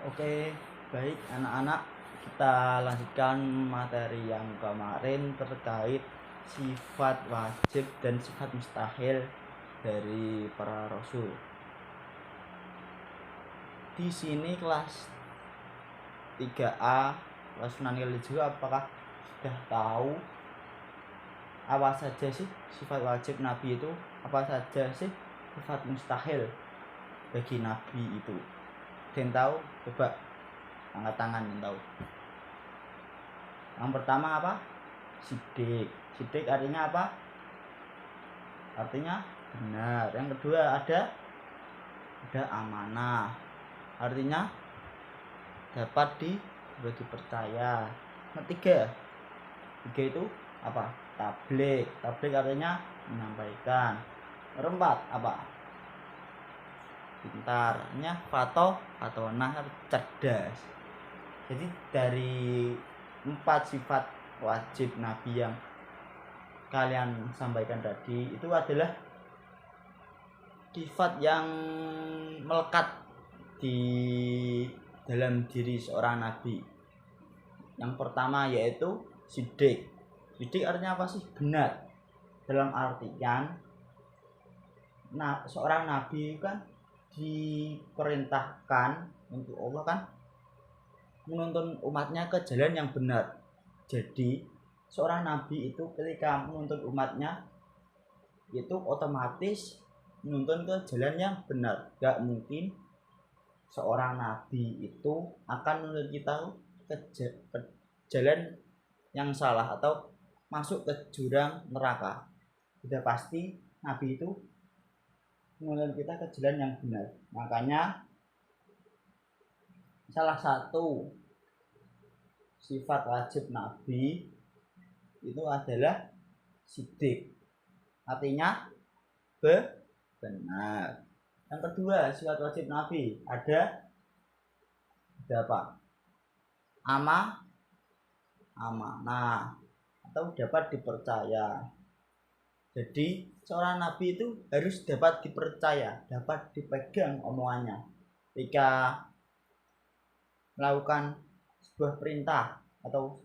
Oke, baik anak-anak, kita lanjutkan materi yang kemarin terkait sifat wajib dan sifat mustahil dari para rasul. Di sini kelas 3A, kelas Sunanil juga, apakah sudah tahu apa saja sih sifat wajib nabi itu? Apa saja sih sifat mustahil bagi nabi itu? Dan tahu? Coba angkat tangan yang tahu. Yang pertama apa? Sidik. Sidik artinya apa? Artinya benar. Yang kedua ada amanah. Artinya dapat dipercaya. Ketiga itu apa? Tabligh. Tabligh artinya menyampaikan. Keempat apa? Pintarnya fatonah cerdas. Jadi dari 4 sifat wajib nabi yang kalian sampaikan tadi itu adalah sifat yang melekat di dalam diri seorang nabi. Yang pertama yaitu sidik. Sidik artinya apa sih? Benar. Dalam artian seorang nabi kan diperintahkan untuk Allah kan menuntun umatnya ke jalan yang benar. Jadi seorang nabi itu ketika menuntun umatnya itu otomatis menuntun ke jalan yang benar. Gak mungkin seorang nabi itu akan menuntun kita ke jalan yang salah atau masuk ke jurang neraka. Sudah pasti nabi itu menuntun kita ke jalan yang benar. Makanya salah satu sifat wajib nabi itu adalah sidik. Artinya benar. Yang kedua, sifat wajib nabi ada apa? Amanah atau dapat dipercaya. Jadi seorang nabi itu harus dapat dipercaya, dapat dipegang omongannya. Ketika melakukan sebuah perintah atau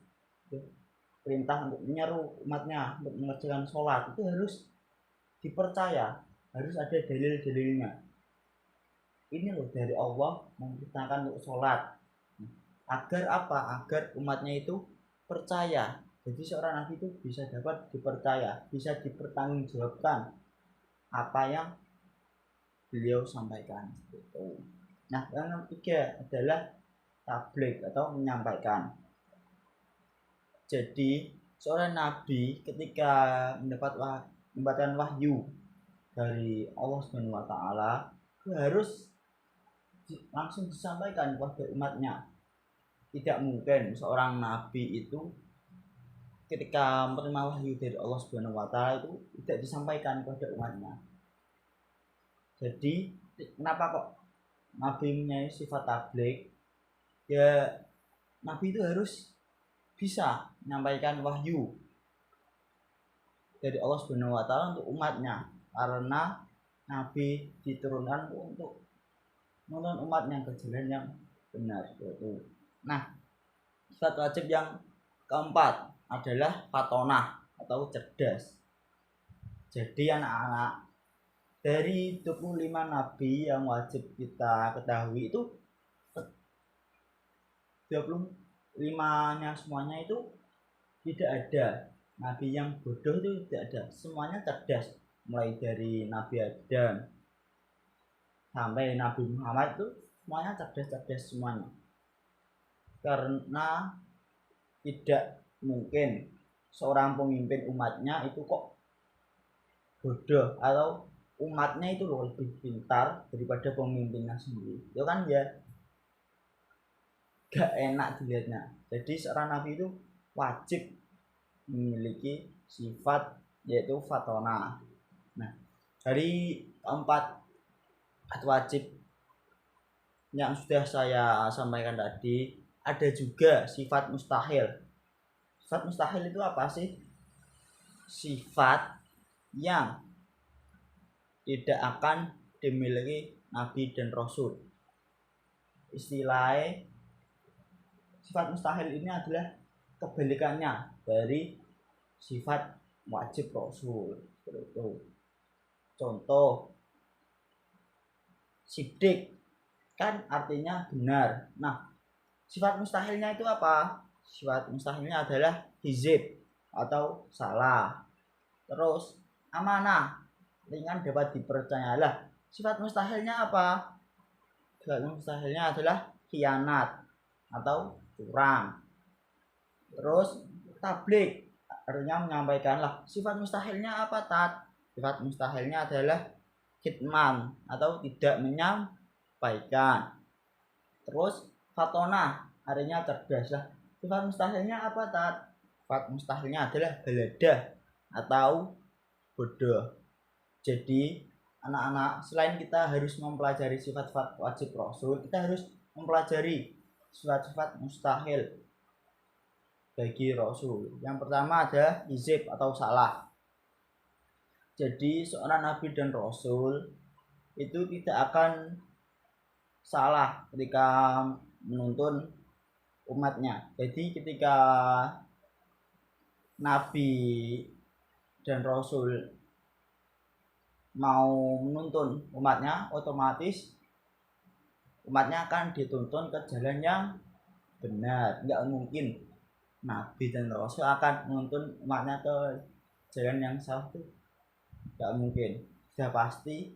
perintah untuk menyeru umatnya untuk mengerjakan sholat, itu harus dipercaya, harus ada dalil-dalilnya. Ini loh dari Allah memerintahkan untuk sholat. Agar apa? Agar umatnya itu percaya. Jadi seorang nabi itu bisa dapat dipercaya, bisa dipertanggungjawabkan apa yang beliau sampaikan. Nah, yang ketiga adalah tabligh atau menyampaikan. Jadi seorang nabi ketika mendapatkan wahyu dari Allah Subhanahu wa taala harus langsung disampaikan kepada umatnya. Tidak mungkin seorang nabi itu ketika menerima wahyu dari Allah Subhanahu wa taala itu tidak disampaikan kepada umatnya. Jadi kenapa kok nabi punya sifat tabligh? Ya nabi itu harus bisa menyampaikan wahyu dari Allah Subhanahu wa taala untuk umatnya, karena nabi diturunkan untuk menuntun umatnya ke jalan yang benar itu. Nah, sifat wajib yang keempat adalah fatonah atau cerdas. Jadi anak-anak, dari 25 nabi yang wajib kita ketahui itu 25-nya semuanya itu tidak ada nabi yang bodoh, itu tidak ada, semuanya cerdas. Mulai dari Nabi Adam sampai Nabi Muhammad itu semuanya cerdas semuanya. Karena tidak mungkin seorang pemimpin umatnya itu kok bodoh atau umatnya itu loh lebih pintar daripada pemimpinnya sendiri. Itu kan ya gak enak dilihatnya. Jadi seorang nabi itu wajib memiliki sifat yaitu fatonah. Nah, dari keempat wajib yang sudah saya sampaikan tadi, ada juga sifat mustahil. Sifat mustahil itu apa sih? Sifat yang tidak akan dimiliki nabi dan rasul. istilah sifat mustahil ini adalah kebalikannya dari sifat wajib rasul. Seperti itu. Contoh sidik kan artinya benar. Nah, sifat mustahilnya itu apa? Sifat mustahilnya adalah hizib atau salah. Terus amanah, ringan dapat dipercaya. Lah, sifat mustahilnya apa? Sifat mustahilnya adalah khianat atau curang. Terus tablik, artinya menyampaikan. Lah, sifat mustahilnya apa, Tat? Sifat mustahilnya adalah kitman atau tidak menyampaikan. Terus fatona, artinya cerdas. Lah, sifat mustahilnya apa, Tat? Sifat mustahilnya adalah balada atau bodoh. Jadi anak-anak, selain kita harus mempelajari sifat-sifat wajib rasul, kita harus mempelajari sifat-sifat mustahil bagi rasul. Yang pertama ada hizib atau salah. Jadi seorang nabi dan rasul itu tidak akan salah ketika menuntun umatnya. Jadi ketika nabi dan rasul mau menuntun umatnya, otomatis umatnya akan dituntun ke jalan yang benar. Nggak mungkin nabi dan rasul akan menuntun umatnya ke jalan yang salah, itu nggak mungkin. Sudah pasti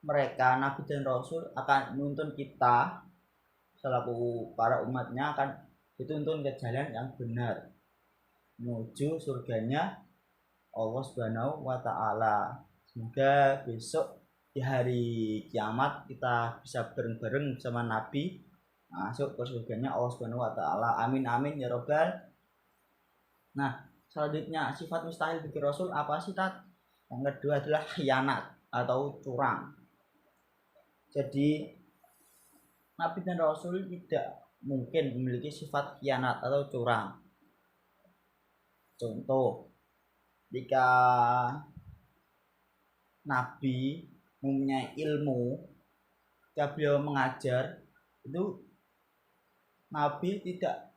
mereka nabi dan rasul akan menuntun kita selaku para umatnya akan dituntun ke jalan yang benar menuju surganya Allah Subhanahu wa taala. Semoga besok di hari kiamat kita bisa bareng-bareng sama nabi masuk ke surganya Allah Subhanahu wa taala. Amin amin ya robbal. Nah, selanjutnya sifat mustahil bagi rasul apa sih, Tat? Yang kedua adalah khianat atau curang. Jadi nabi dan rasul tidak mungkin memiliki sifat khianat atau curang. Contoh, jika nabi mempunyai ilmu, jika beliau mengajar, itu nabi tidak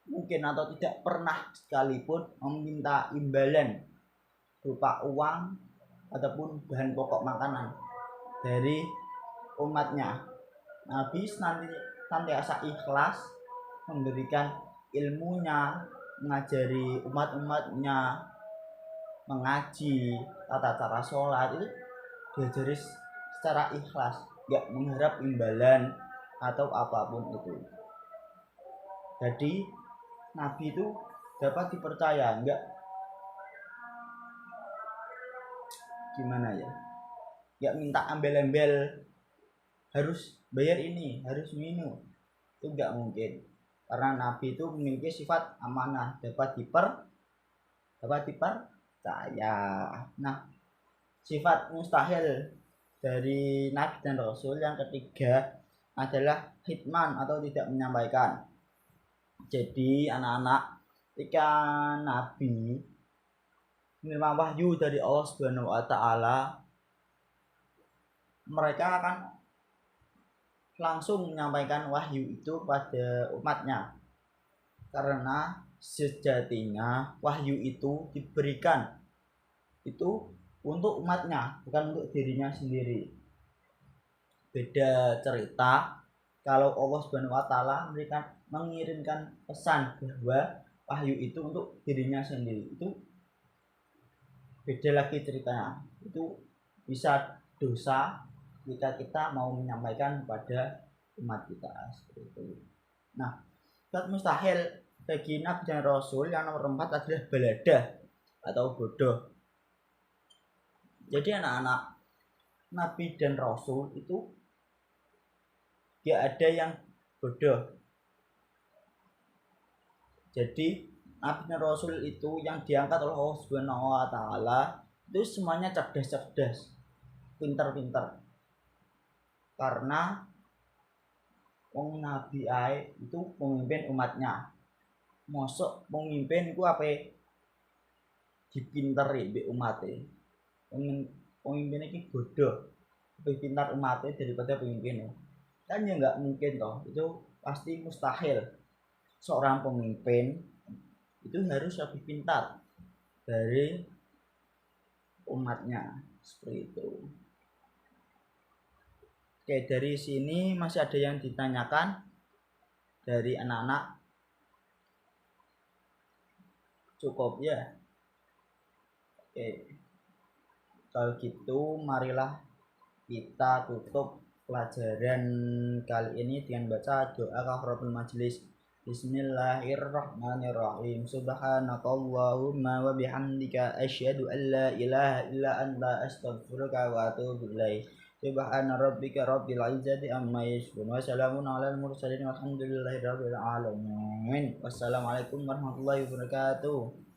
mungkin atau tidak pernah sekalipun meminta imbalan berupa uang ataupun bahan pokok makanan dari umatnya. Nabi senantiasa ikhlas memberikan ilmunya, mengajari umat-umatnya mengaji, tata cara sholat itu diajari secara ikhlas, gak mengharap imbalan atau apapun itu. Jadi nabi itu dapat dipercaya, enggak gimana ya, enggak minta embel-embel harus bayar ini, harus minum, itu enggak mungkin. Karena nabi itu memiliki sifat amanah, dapat dipercaya. Nah, sifat mustahil dari nabi dan rasul yang ketiga adalah hitman atau tidak menyampaikan. Jadi anak-anak, ketika nabi menerima wahyu dari Allah Subhanahu wa taala, mereka akan langsung menyampaikan wahyu itu pada umatnya. Karena sejatinya wahyu itu diberikan itu untuk umatnya, bukan untuk dirinya sendiri. Beda cerita kalau Allah Subhanahu wa taala mengirimkan pesan bahwa wahyu itu untuk dirinya sendiri, itu beda lagi ceritanya. Itu bisa dosa jika kita mau menyampaikan kepada umat kita seperti itu. Nah, sifat mustahil bagi nabi dan rasul yang nomor 4 adalah balada atau bodoh. Jadi anak-anak, nabi dan rasul itu gak ada yang bodoh. Jadi nabi dan rasul itu yang diangkat oleh Allah Subhanahu wa taala itu semuanya cerdas-cerdas, pintar-pintar. Karena wong nabi ae itu pemimpin umatnya. Mosok pemimpin ku apa dipinteri mbek umate. Pemimpin iki bodoh, lebih pintar umatnya daripada pemimpinnya. Kan ya nggak mungkin toh, itu pasti mustahil. Seorang pemimpin itu harus lebih pintar dari umatnya, seperti itu. Oke, dari sini masih ada yang ditanyakan dari anak-anak? Cukup ya. Oke, kalau gitu marilah kita tutup pelajaran kali ini dengan baca doa kafaratul majelis. Bismillahirrahmanirrahim. Subhanakallahumma wa bihamdika asyhadu an la ilaha illa anta astaghfiruka wa atubu ilaik. Subhana rabbika rabbil izzati amma yasifun wa salamun alal mursalin walhamdulillahi rabbil alamin. Wassalamualaikum warahmatullahi wabarakatuh.